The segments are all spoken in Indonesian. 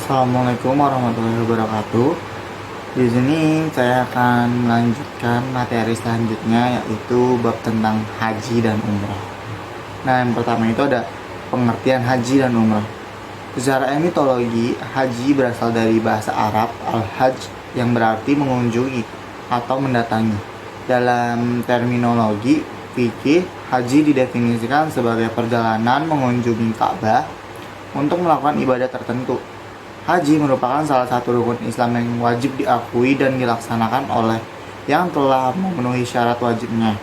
Assalamualaikum warahmatullahi wabarakatuh. Di sini saya akan melanjutkan materi selanjutnya, yaitu bab tentang haji dan umrah. Nah, yang pertama itu ada pengertian haji dan umrah. Secara etimologi, haji berasal dari bahasa Arab al-hajj yang berarti mengunjungi atau mendatangi. Dalam terminologi fikih, haji didefinisikan sebagai perjalanan mengunjungi Ka'bah untuk melakukan ibadah tertentu. Haji merupakan salah satu rukun Islam yang wajib diakui dan dilaksanakan oleh yang telah memenuhi syarat wajibnya.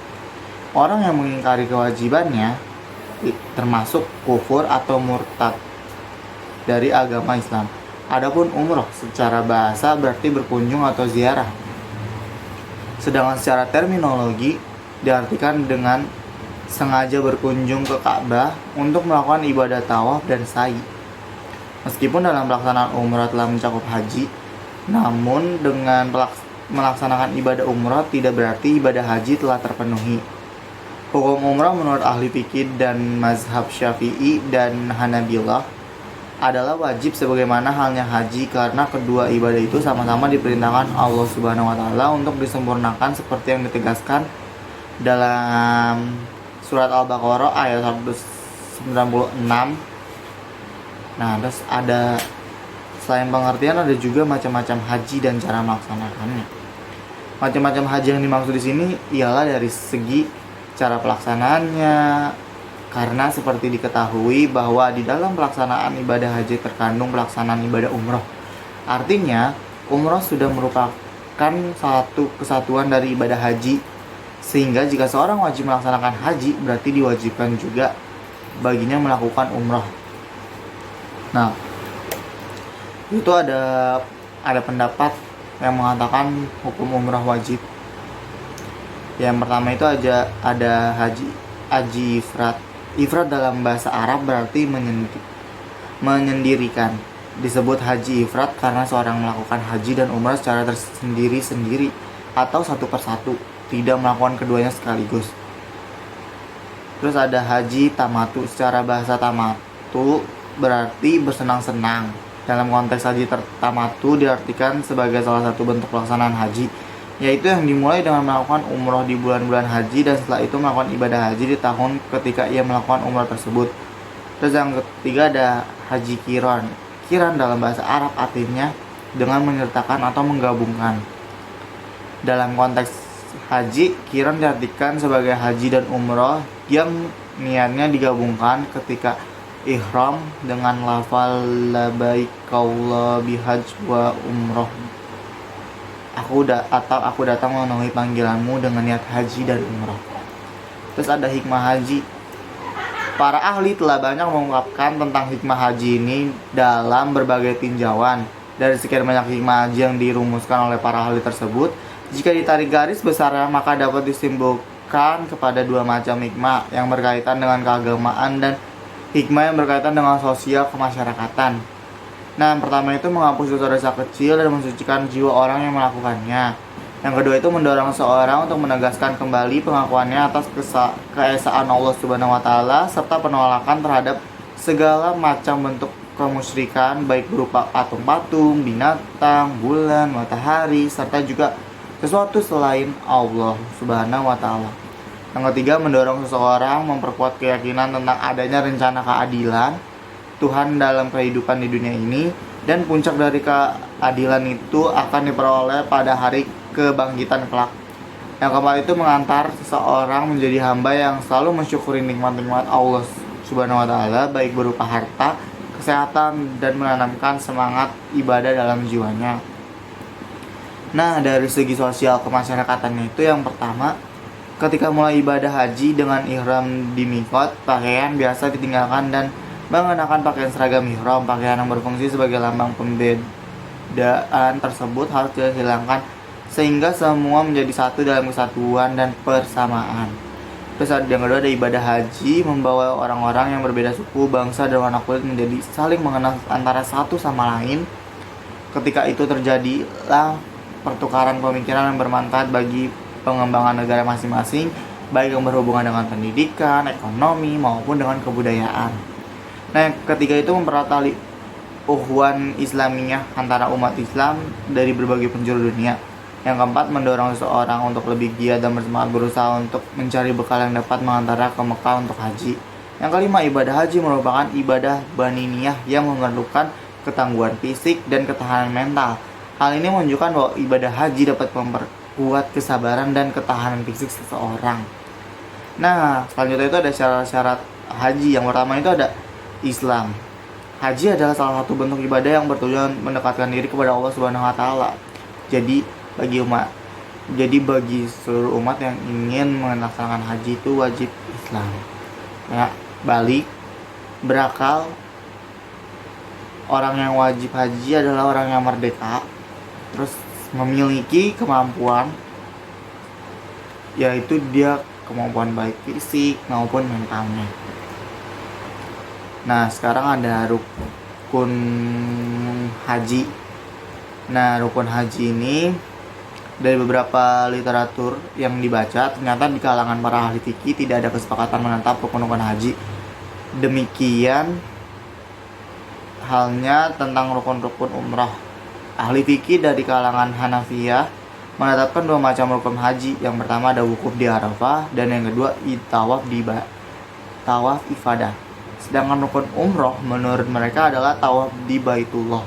Orang yang mengingkari kewajibannya termasuk kufur atau murtad dari agama Islam. Adapun umroh secara bahasa berarti berkunjung atau ziarah. Sedangkan secara terminologi diartikan dengan sengaja berkunjung ke Ka'bah untuk melakukan ibadah tawaf dan sa'i. Meskipun dalam pelaksanaan umrah telah mencakup haji, namun dengan melaksanakan ibadah umrah tidak berarti ibadah haji telah terpenuhi. Hukum umrah menurut ahli fikih dan mazhab Syafi'i dan Hanabilah adalah wajib sebagaimana halnya haji karena kedua ibadah itu sama-sama diperintahkan Allah Subhanahu wa taala untuk disempurnakan seperti yang ditegaskan dalam surat Al-Baqarah ayat 196. Nah, terus ada selain pengertian ada juga macam-macam haji dan cara melaksanakannya. Macam-macam haji yang dimaksud di sini ialah dari segi cara pelaksanaannya, karena seperti diketahui bahwa di dalam pelaksanaan ibadah haji terkandung pelaksanaan ibadah umroh. Artinya, umroh sudah merupakan satu kesatuan dari ibadah haji, sehingga jika seorang wajib melaksanakan haji, berarti diwajibkan juga baginya melakukan umroh. Nah, itu ada pendapat yang mengatakan hukum umrah wajib. Yang pertama itu ada haji ifrat. Ifrat dalam bahasa Arab berarti menyendirikan. Disebut haji ifrat karena seorang melakukan haji dan umrah secara tersendiri-sendiri atau satu persatu, tidak melakukan keduanya sekaligus. Terus ada haji tamatu. Secara bahasa tamatu berarti bersenang-senang. Dalam konteks haji tamatu diartikan sebagai salah satu bentuk pelaksanaan haji, yaitu yang dimulai dengan melakukan umroh di bulan-bulan haji dan setelah itu melakukan ibadah haji di tahun ketika ia melakukan umroh tersebut. Terus yang ketiga ada haji kiron. Kiron dalam bahasa Arab artinya dengan menyertakan atau menggabungkan. Dalam konteks haji, kiron diartikan sebagai haji dan umroh yang niatnya digabungkan ketika ihram dengan lafal labaik qaula bihajj wa umroh. Aku datang memenuhi panggilanmu dengan niat haji dan umroh. Terus ada hikmah haji. Para ahli telah banyak mengungkapkan tentang hikmah haji ini dalam berbagai tinjauan. Dari sekian banyak hikmah haji yang dirumuskan oleh para ahli tersebut, jika ditarik garis besarnya maka dapat disimpulkan kepada dua macam hikmah yang berkaitan dengan keagamaan dan hikmah yang berkaitan dengan sosial kemasyarakatan. Nah, yang pertama itu menghapus dosa-dosa kecil dan mensucikan jiwa orang yang melakukannya. Yang kedua itu mendorong seorang untuk menegaskan kembali pengakuannya atas keesaan Allah Subhanahu wa taala serta penolakan terhadap segala macam bentuk kemusyrikan baik berupa patung-patung, binatang, bulan, matahari serta juga sesuatu selain Allah Subhanahu wa taala. Yang ketiga, mendorong seseorang memperkuat keyakinan tentang adanya rencana keadilan Tuhan dalam kehidupan di dunia ini, dan puncak dari keadilan itu akan diperoleh pada hari kebangkitan kelak. Yang keempat itu mengantar seseorang menjadi hamba yang selalu mensyukuri nikmat-nikmat Allah Subhanahu wa taala baik berupa harta, kesehatan dan menanamkan semangat ibadah dalam jiwanya. Nah, dari segi sosial kemasyarakatannya itu yang pertama, ketika mulai ibadah haji dengan ihram di miqat, pakaian biasa ditinggalkan dan mengenakan pakaian seragam ihram. Pakaian yang berfungsi sebagai lambang pembedaan tersebut harus dihilangkan sehingga semua menjadi satu dalam kesatuan dan persamaan. Terus yang kedua ada ibadah haji, membawa orang-orang yang berbeda suku, bangsa dan warna kulit menjadi saling mengenal antara satu sama lain. Ketika itu terjadilah pertukaran pemikiran yang bermanfaat bagi pengembangan negara masing-masing, baik yang berhubungan dengan pendidikan, ekonomi, maupun dengan kebudayaan. Nah, yang ketiga itu ukhuwan Islamiyah antara umat Islam dari berbagai penjuru dunia. Yang keempat, mendorong seseorang untuk lebih giat dan bersemangat berusaha untuk mencari bekal yang dapat mengantarnya ke Mekah untuk haji. Yang kelima, ibadah haji merupakan ibadah baniniyah yang memerlukan ketangguhan fisik dan ketahanan mental. Hal ini menunjukkan bahwa ibadah haji dapat memperkuat kesabaran dan ketahanan fisik seseorang. Nah, selanjutnya itu ada syarat-syarat haji. Yang pertama itu ada Islam. Haji adalah salah satu bentuk ibadah yang bertujuan mendekatkan diri kepada Allah Subhanahu wa taala. Bagi seluruh umat yang ingin melaksanakan haji itu wajib Islam. Ya, balik berakal. Orang yang wajib haji adalah orang yang merdeka, terus memiliki kemampuan, yaitu dia kemampuan baik fisik maupun mentalnya. Nah, sekarang ada rukun haji. Nah, rukun haji ini dari beberapa literatur yang dibaca, ternyata di kalangan para ahli fikih tidak ada kesepakatan menetap rukun-rukun haji. Demikian halnya tentang rukun-rukun umrah. Ahli fikih dari kalangan Hanafiyah menetapkan dua macam rukun haji. Yang pertama ada wukuf di Arafah, dan yang kedua tawaf ifadah. Sedangkan rukun umroh menurut mereka adalah tawaf di Baitullah.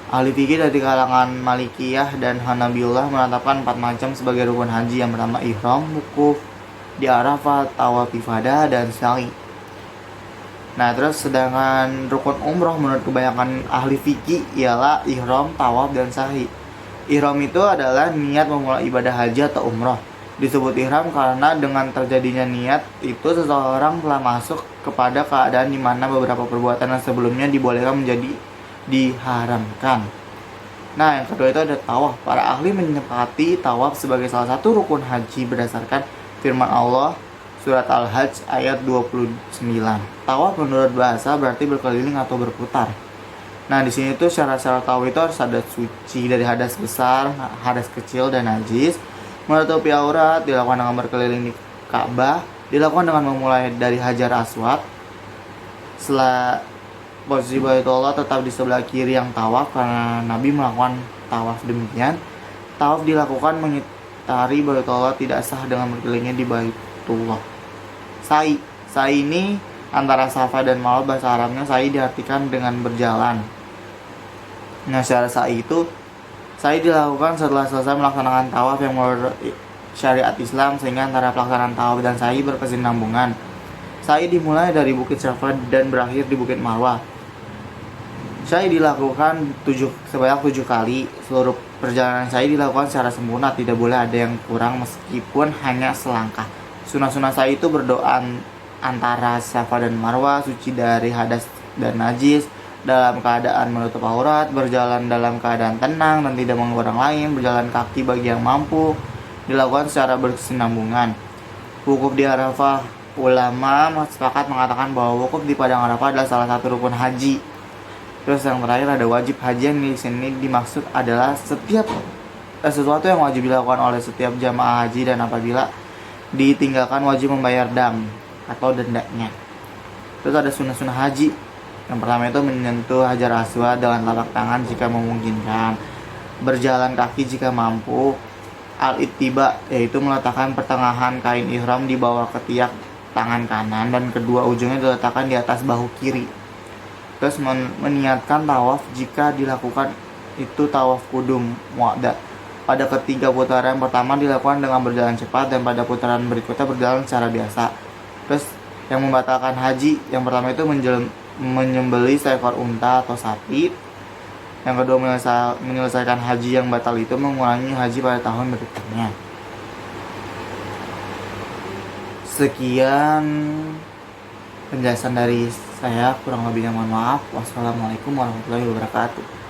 Ahli fikih dari kalangan Malikiyah dan Hanabillah menetapkan 4 macam sebagai rukun haji. Yang pertama ihram, wukuf di Arafah, tawaf ifadah, dan sa'i. Nah, terus sedangkan rukun umroh menurut kebanyakan ahli fikih ialah ihram, tawaf, dan sa'i. Ihram itu adalah niat memulai ibadah haji atau umroh. Disebut ihram karena dengan terjadinya niat itu seseorang telah masuk kepada keadaan di mana beberapa perbuatan yang sebelumnya dibolehkan menjadi diharamkan. Nah, yang kedua itu ada tawaf. Para ahli menyepakati tawaf sebagai salah satu rukun haji berdasarkan firman Allah surat Al-Hajj ayat 29. Tawaf menurut bahasa berarti berkeliling atau berputar. Nah, di sini tuh syarat-syarat tawaf itu harus ada suci dari hadas besar, hadas kecil, dan najis. Menutupi aurat, dilakukan dengan berkeliling di Ka'bah, dilakukan dengan memulai dari Hajar Aswad. Setelah posisi Baitullah tetap di sebelah kiri yang tawaf karena Nabi melakukan tawaf demikian. Tawaf dilakukan mengitari Baitullah, tidak sah dengan berkelilingnya di Baitullah. Sa'i ini antara Safa dan Marwah, bahasa Arabnya sa'i diartikan dengan berjalan. Nah, syarat sa'i dilakukan setelah selesai melaksanakan tawaf yang menurut syariat Islam, sehingga antara pelaksanaan tawaf dan sa'i berkesinambungan. Sa'i dimulai dari Bukit Safa dan berakhir di Bukit Marwah. Sa'i dilakukan sebanyak 7 kali. Seluruh perjalanan sa'i dilakukan secara sempurna, tidak boleh ada yang kurang meskipun hanya selangkah. Sunah-sunah sa'i itu berdoa antara Safa dan Marwah, suci dari hadas dan najis, dalam keadaan menutup aurat, berjalan dalam keadaan tenang dan tidak mengganggu orang lain, berjalan kaki bagi yang mampu, dilakukan secara berkesinambungan. Wukuf di Arafah. Ulama sepakat mengatakan bahwa wukuf di padang Arafah adalah salah satu rukun haji. Terus yang terakhir ada wajib haji, yang di sini dimaksud adalah sesuatu yang wajib dilakukan oleh setiap jamaah haji, dan apabila ditinggalkan wajib membayar dam atau dendanya. Terus ada sunnah-sunnah haji. Yang pertama itu menyentuh Hajar Aswad dengan telapak tangan jika memungkinkan, berjalan kaki jika mampu. Al-ittiba, yaitu meletakkan pertengahan kain ihram di bawah ketiak tangan kanan dan kedua ujungnya diletakkan di atas bahu kiri. Terus meniatkan tawaf jika dilakukan itu tawaf kudum mu'adda. Pada ketiga putaran pertama dilakukan dengan berjalan cepat, dan pada putaran berikutnya berjalan secara biasa. Terus yang membatalkan haji, yang pertama itu menyembelih seekor unta atau sapi. Yang kedua, menyelesaikan haji yang batal itu mengulangi haji pada tahun berikutnya. Sekian penjelasan dari saya, kurang lebihnya mohon maaf. Wassalamualaikum warahmatullahi wabarakatuh.